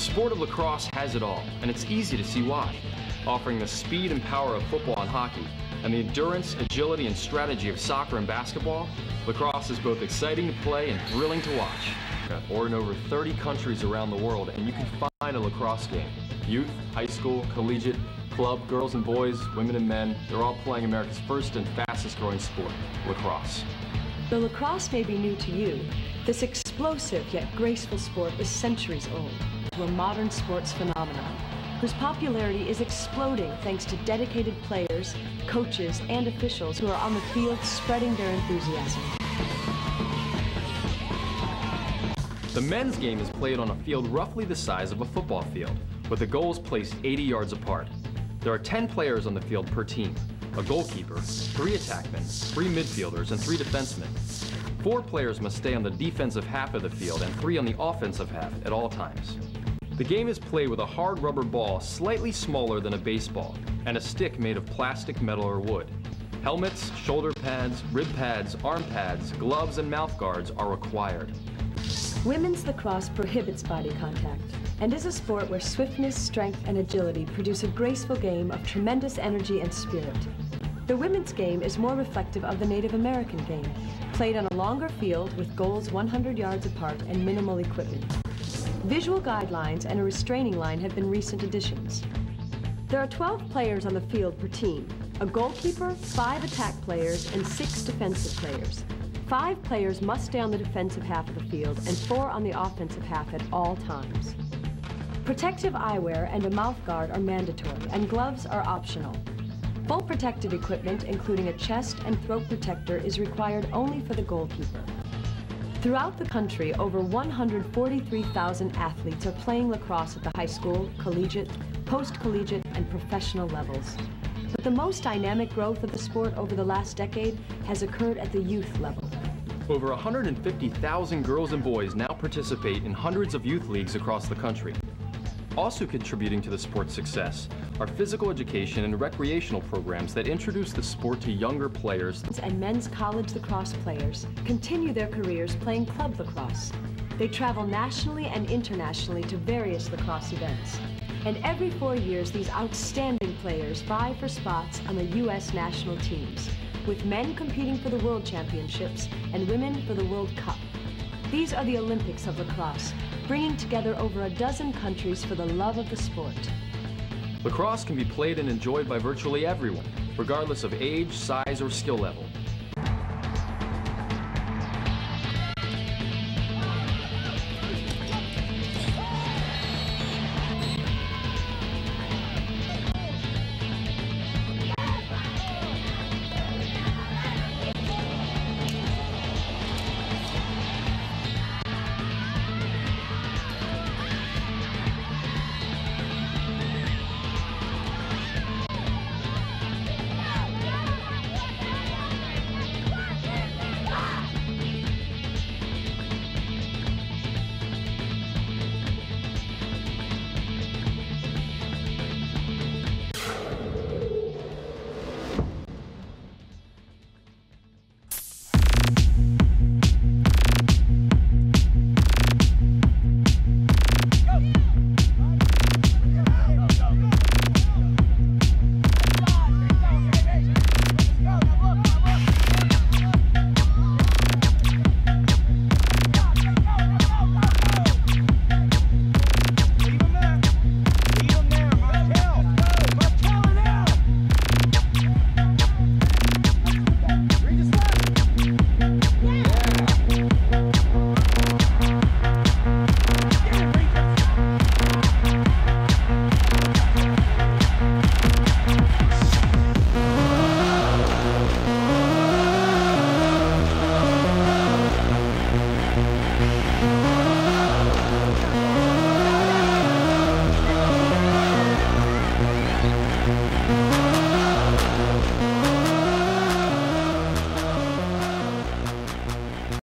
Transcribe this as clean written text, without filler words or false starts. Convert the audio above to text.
sport of lacrosse has it all, and it's easy to see why. Offering the speed and power of football and hockey, and the endurance, agility, and strategy of soccer and basketball, lacrosse is both exciting to play and thrilling to watch. Or in over 30 countries around the world, and you can find a lacrosse game. Youth, high school, collegiate, club, girls and boys, women and men, they're all playing America's first and fastest growing sport, lacrosse. Though lacrosse may be new to you, this explosive yet graceful sport is centuries old, to a modern sports phenomenon, whose popularity is exploding thanks to dedicated players, coaches, and officials who are on the field spreading their enthusiasm. The men's game is played on a field roughly the size of a football field, with the goals placed 80 yards apart. There are 10 players on the field per team, a goalkeeper, 3 attackmen, 3 midfielders, and 3 defensemen. 4 players must stay on the defensive half of the field and 3 on the offensive half at all times. The game is played with a hard rubber ball slightly smaller than a baseball and a stick made of plastic, metal, or wood. Helmets, shoulder pads, rib pads, arm pads, gloves, and mouth guards are required. Women's lacrosse prohibits body contact and is a sport where swiftness, strength, and agility produce a graceful game of tremendous energy and spirit. The women's game is more reflective of the Native American game, played on a longer field with goals 100 yards apart and minimal equipment. Visual guidelines and a restraining line have been recent additions. There are 12 players on the field per team, a goalkeeper, 5 attack players, and 6 defensive players. 5 players must stay on the defensive half of the field and 4 on the offensive half at all times. Protective eyewear and a mouth guard are mandatory, and gloves are optional. Full protective equipment, including a chest and throat protector, is required only for the goalkeeper. Throughout the country, over 143,000 athletes are playing lacrosse at the high school, collegiate, post-collegiate, and professional levels. But the most dynamic growth of the sport over the last decade has occurred at the youth level. Over 150,000 girls and boys now participate in hundreds of youth leagues across the country. Also contributing to the sport's success are physical education and recreational programs that introduce the sport to younger players. And men's college lacrosse players continue their careers playing club lacrosse. They travel nationally and internationally to various lacrosse events. And every 4 years, these outstanding players vie for spots on the U.S. national teams, with men competing for the World Championships and women for the World Cup. These are the Olympics of lacrosse, bringing together over a dozen countries for the love of the sport. Lacrosse can be played and enjoyed by virtually everyone, regardless of age, size, or skill level.